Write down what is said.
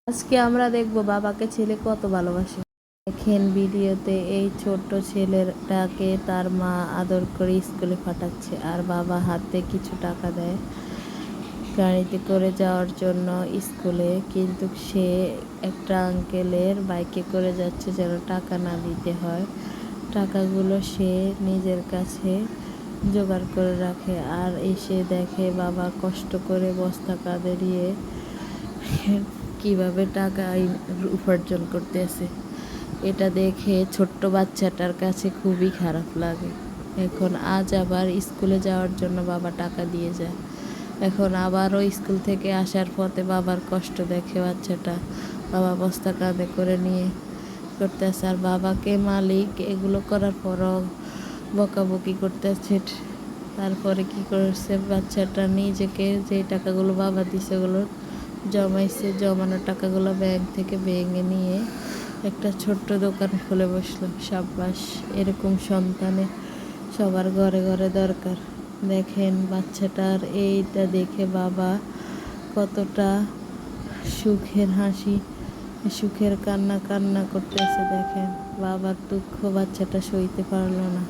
আজকে আমরা দেখব বাবাকে ছেলে কত ভালোবাসে। দেখেন ভিডিওতে এই ছোট্ট ছেলেটাকে তার মা আদর করে স্কুলে পাঠাচ্ছে, আর বাবা হাতে কিছু টাকা দেয় গাড়িতে করে যাওয়ার জন্য স্কুলে। কিন্তু সে একটা আঙ্কেলের বাইকে করে যাচ্ছে যেন টাকা না দিতে হয়। টাকাগুলো সে নিজের কাছে জোগাড় করে রাখে, আর এসে দেখে বাবা কষ্ট করে বস্তা কাঁধে দিয়ে কিভাবে টাকা উপার্জন করতেছে। এটা দেখে ছোট্ট বাচ্চাটার কাছে খুবই খারাপ লাগে। এখন আজ আবার স্কুলে যাওয়ার জন্য বাবা টাকা দিয়ে যায়। এখন আবারও স্কুল থেকে আসার পথে বাবার কষ্ট দেখে বাচ্চাটা বাবা বস্তা কাঁধে করে নিয়ে করতেছে, আর বাবাকে মালিক এগুলো করার পরও বকাবকি করতেছে। তারপরে কি করছে, বাচ্চাটা নিজেকে যে টাকাগুলো বাবা দিছে ওগুলো জমাইছে, জমানো টাকাগুলো ব্যাংক থেকে ভেঙে নিয়ে একটা ছোট্ট দোকান খুলে বসলো। সাব্বাস, এরকম সন্তানে সবার ঘরে ঘরে দরকার। দেখেন বাচ্চাটার এইটা দেখে বাবা কতটা সুখের হাসি, সুখের কান্না করতেছে। দেখেন বাবার দুঃখ বাচ্চাটা সইতে পারলো না।